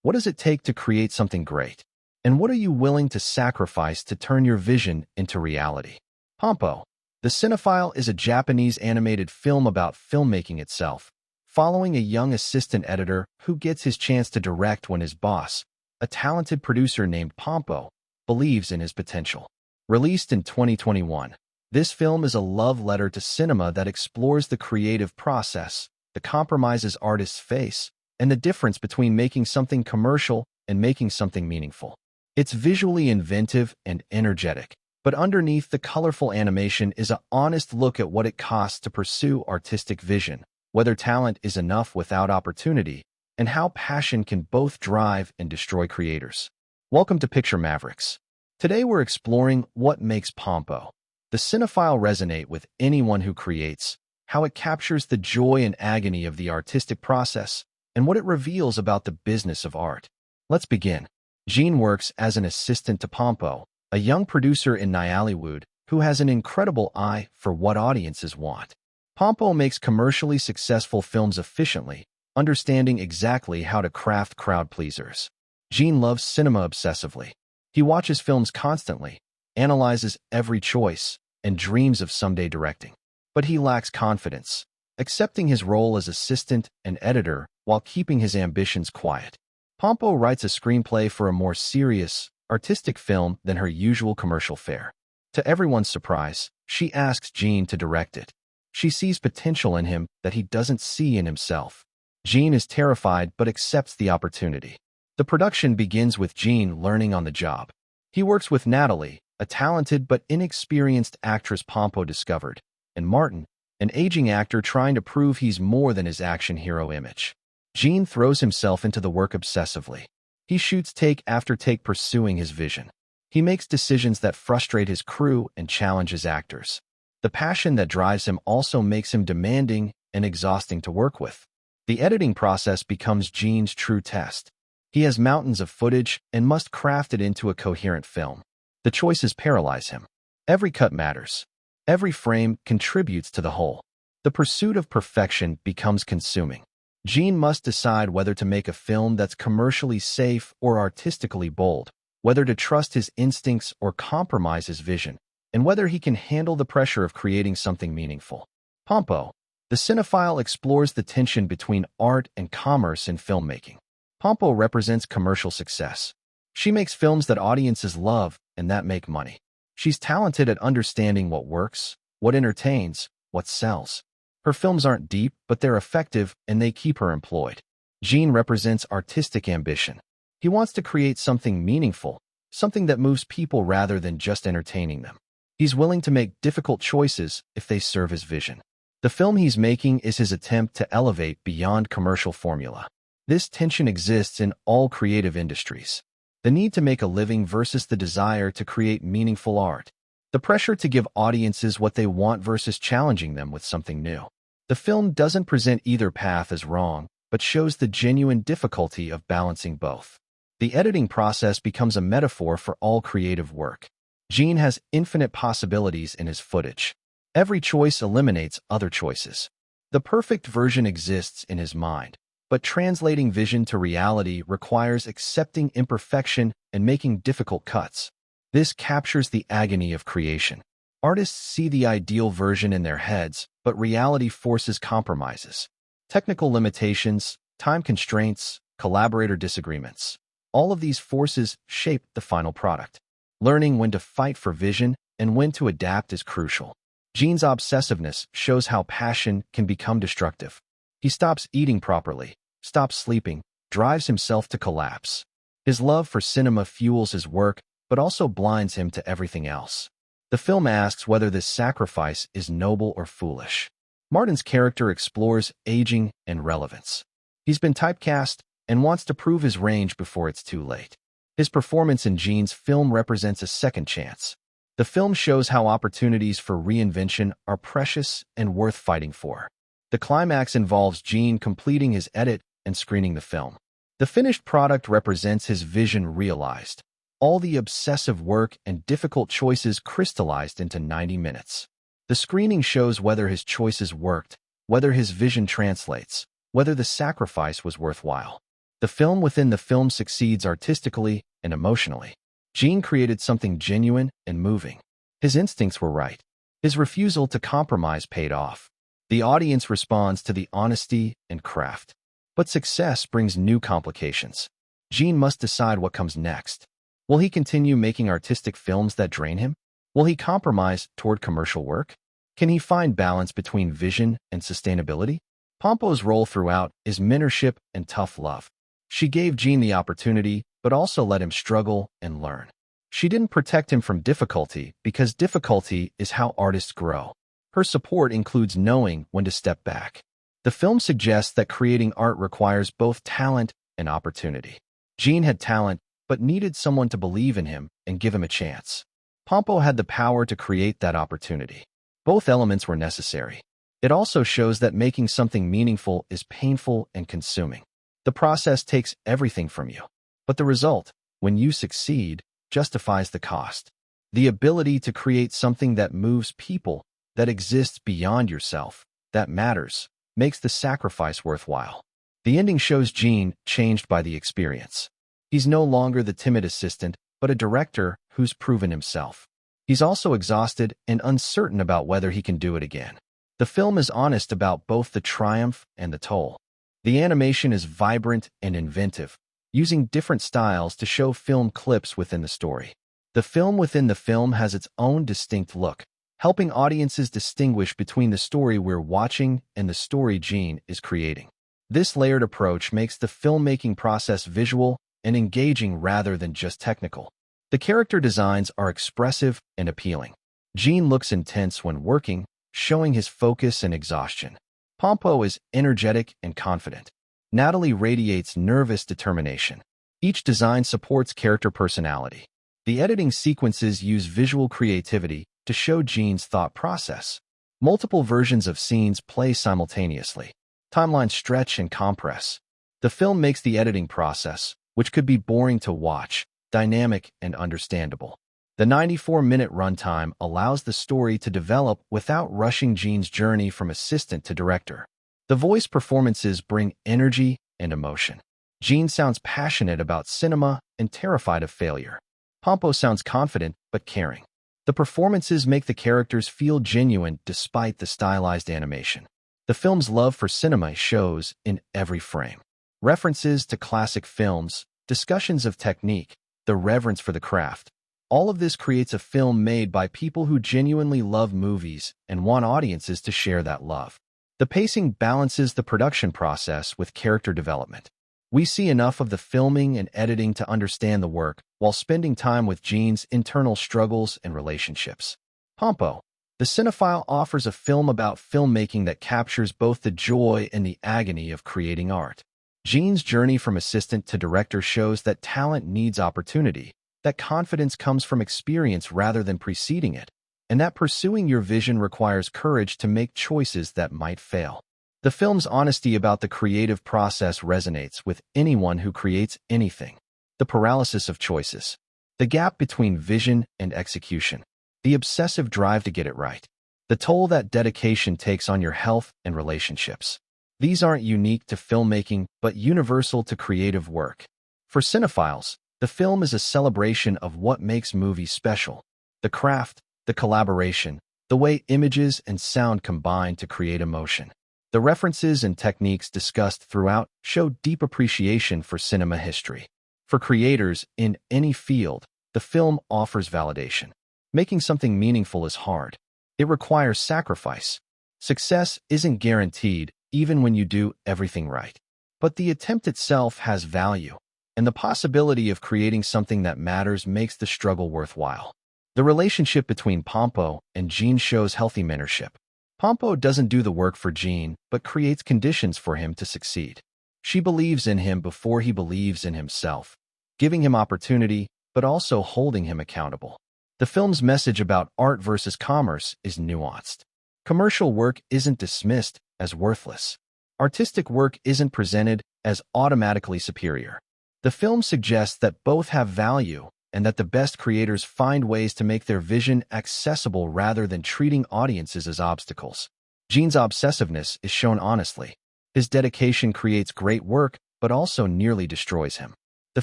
What does it take to create something great? And what are you willing to sacrifice to turn your vision into reality? Pompo, The Cinéphile is a Japanese animated film about filmmaking itself, following a young assistant editor who gets his chance to direct when his boss, a talented producer named Pompo, believes in his potential. Released in 2021, this film is a love letter to cinema that explores the creative process, the compromises artists face, and the difference between making something commercial and making something meaningful. It's visually inventive and energetic, but underneath the colorful animation is an honest look at what it costs to pursue artistic vision, whether talent is enough without opportunity, and how passion can both drive and destroy creators. Welcome to Picture Mavericks. Today we're exploring what makes Pompo, the Cinéphile, resonate with anyone who creates, how it captures the joy and agony of the artistic process, and what it reveals about the business of art. Let's begin. Jean works as an assistant to Pompo, a young producer in Nollywood who has an incredible eye for what audiences want. Pompo makes commercially successful films efficiently, understanding exactly how to craft crowd pleasers. Jean loves cinema obsessively. He watches films constantly, analyzes every choice, and dreams of someday directing. But he lacks confidence, accepting his role as assistant and editor while keeping his ambitions quiet. Pompo writes a screenplay for a more serious, artistic film than her usual commercial fare. To everyone's surprise, she asks Jean to direct it. She sees potential in him that he doesn't see in himself. Jean is terrified but accepts the opportunity. The production begins with Jean learning on the job. He works with Natalie, a talented but inexperienced actress Pompo discovered, and Martin, an aging actor trying to prove he's more than his action hero image. Jean throws himself into the work obsessively. He shoots take after take pursuing his vision. He makes decisions that frustrate his crew and challenge his actors. The passion that drives him also makes him demanding and exhausting to work with. The editing process becomes Jean's true test. He has mountains of footage and must craft it into a coherent film. The choices paralyze him. Every cut matters. Every frame contributes to the whole. The pursuit of perfection becomes consuming. Jean must decide whether to make a film that's commercially safe or artistically bold, whether to trust his instincts or compromise his vision, and whether he can handle the pressure of creating something meaningful. Pompo, the Cinéphile, explores the tension between art and commerce in filmmaking. Pompo represents commercial success. She makes films that audiences love and that make money. She's talented at understanding what works, what entertains, what sells. Her films aren't deep, but they're effective and they keep her employed. Jean represents artistic ambition. He wants to create something meaningful, something that moves people rather than just entertaining them. He's willing to make difficult choices if they serve his vision. The film he's making is his attempt to elevate beyond commercial formula. This tension exists in all creative industries. The need to make a living versus the desire to create meaningful art. The pressure to give audiences what they want versus challenging them with something new. The film doesn't present either path as wrong, but shows the genuine difficulty of balancing both. The editing process becomes a metaphor for all creative work. Jean has infinite possibilities in his footage. Every choice eliminates other choices. The perfect version exists in his mind, but translating vision to reality requires accepting imperfection and making difficult cuts. This captures the agony of creation. Artists see the ideal version in their heads, but reality forces compromises. Technical limitations, time constraints, collaborator disagreements. All of these forces shape the final product. Learning when to fight for vision and when to adapt is crucial. Jean's obsessiveness shows how passion can become destructive. He stops eating properly, stops sleeping, drives himself to collapse. His love for cinema fuels his work, but also blinds him to everything else. The film asks whether this sacrifice is noble or foolish. Martin's character explores aging and relevance. He's been typecast and wants to prove his range before it's too late. His performance in Jean's film represents a second chance. The film shows how opportunities for reinvention are precious and worth fighting for. The climax involves Jean completing his edit and screening the film. The finished product represents his vision realized. All the obsessive work and difficult choices crystallized into 90 minutes. The screening shows whether his choices worked, whether his vision translates, whether the sacrifice was worthwhile. The film within the film succeeds artistically and emotionally. Gene created something genuine and moving. His instincts were right. His refusal to compromise paid off. The audience responds to the honesty and craft. But success brings new complications. Gene must decide what comes next. Will he continue making artistic films that drain him? Will he compromise toward commercial work? Can he find balance between vision and sustainability? Pompo's role throughout is mentorship and tough love. She gave Gene the opportunity, but also let him struggle and learn. She didn't protect him from difficulty because difficulty is how artists grow. Her support includes knowing when to step back. The film suggests that creating art requires both talent and opportunity. Gene had talent, but needed someone to believe in him and give him a chance. Pompo had the power to create that opportunity. Both elements were necessary. It also shows that making something meaningful is painful and consuming. The process takes everything from you. But the result, when you succeed, justifies the cost. The ability to create something that moves people, that exists beyond yourself, that matters, makes the sacrifice worthwhile. The ending shows Gene changed by the experience. He's no longer the timid assistant, but a director who's proven himself. He's also exhausted and uncertain about whether he can do it again. The film is honest about both the triumph and the toll. The animation is vibrant and inventive, using different styles to show film clips within the story. The film within the film has its own distinct look, helping audiences distinguish between the story we're watching and the story Gene is creating. This layered approach makes the filmmaking process visual and engaging rather than just technical. The character designs are expressive and appealing. Gene looks intense when working, showing his focus and exhaustion. Pompo is energetic and confident. Natalie radiates nervous determination. Each design supports character personality. The editing sequences use visual creativity to show Gene's thought process. Multiple versions of scenes play simultaneously. Timelines stretch and compress. The film makes the editing process, which could be boring to watch, dynamic and understandable. The 94-minute runtime allows the story to develop without rushing Gene's journey from assistant to director. The voice performances bring energy and emotion. Gene sounds passionate about cinema and terrified of failure. Pompo sounds confident but caring. The performances make the characters feel genuine despite the stylized animation. The film's love for cinema shows in every frame. References to classic films, discussions of technique, the reverence for the craft. All of this creates a film made by people who genuinely love movies and want audiences to share that love. The pacing balances the production process with character development. We see enough of the filming and editing to understand the work while spending time with Gene's internal struggles and relationships. Pompo, the Cinéphile, offers a film about filmmaking that captures both the joy and the agony of creating art. Gene's journey from assistant to director shows that talent needs opportunity, that confidence comes from experience rather than preceding it, and that pursuing your vision requires courage to make choices that might fail. The film's honesty about the creative process resonates with anyone who creates anything. The paralysis of choices, the gap between vision and execution, the obsessive drive to get it right, the toll that dedication takes on your health and relationships. These aren't unique to filmmaking, but universal to creative work. For cinephiles, the film is a celebration of what makes movies special: the craft, the collaboration, the way images and sound combine to create emotion. The references and techniques discussed throughout show deep appreciation for cinema history. For creators in any field, the film offers validation. Making something meaningful is hard. It requires sacrifice. Success isn't guaranteed, even when you do everything right. But the attempt itself has value, and the possibility of creating something that matters makes the struggle worthwhile. The relationship between Pompo and Gene shows healthy mentorship. Pompo doesn't do the work for Gene, but creates conditions for him to succeed. She believes in him before he believes in himself, giving him opportunity, but also holding him accountable. The film's message about art versus commerce is nuanced. Commercial work isn't dismissed as worthless. Artistic work isn't presented as automatically superior. The film suggests that both have value and that the best creators find ways to make their vision accessible rather than treating audiences as obstacles. Gene's obsessiveness is shown honestly. His dedication creates great work, but also nearly destroys him. The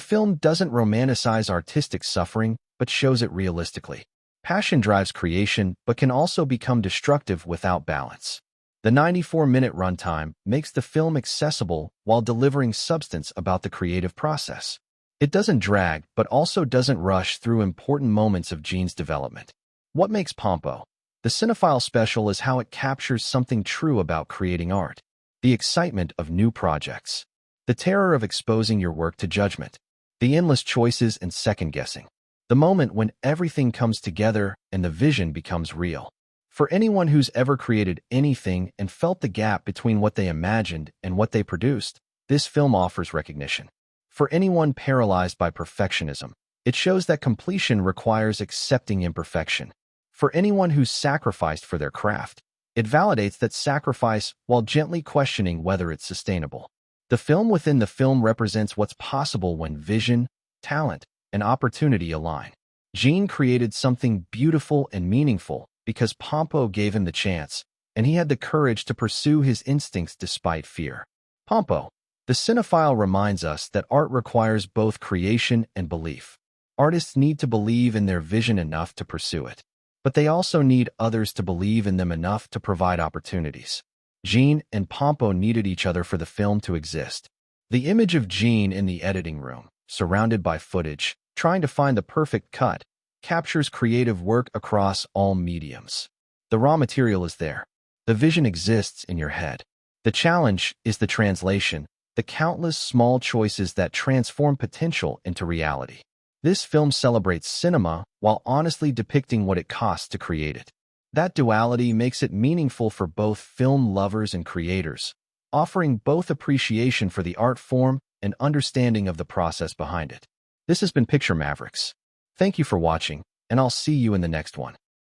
film doesn't romanticize artistic suffering, but shows it realistically. Passion drives creation, but can also become destructive without balance. The 94-minute runtime makes the film accessible while delivering substance about the creative process. It doesn't drag, but also doesn't rush through important moments of Gene's development. What makes Pompo the Cinéphile special is how it captures something true about creating art. The excitement of new projects. The terror of exposing your work to judgment. The endless choices and second-guessing. The moment when everything comes together and the vision becomes real. For anyone who's ever created anything and felt the gap between what they imagined and what they produced, this film offers recognition. For anyone paralyzed by perfectionism, it shows that completion requires accepting imperfection. For anyone who's sacrificed for their craft, it validates that sacrifice while gently questioning whether it's sustainable. The film within the film represents what's possible when vision, talent, and opportunity align. Gene created something beautiful and meaningful because Pompo gave him the chance, and he had the courage to pursue his instincts despite fear. Pompo, the Cinéphile, reminds us that art requires both creation and belief. Artists need to believe in their vision enough to pursue it, but they also need others to believe in them enough to provide opportunities. Gene and Pompo needed each other for the film to exist. The image of Gene in the editing room, surrounded by footage, trying to find the perfect cut, captures creative work across all mediums. The raw material is there. The vision exists in your head. The challenge is the translation, the countless small choices that transform potential into reality. This film celebrates cinema while honestly depicting what it costs to create it. That duality makes it meaningful for both film lovers and creators, offering both appreciation for the art form and understanding of the process behind it. This has been Picture Mavericks. Thank you for watching, and I'll see you in the next one.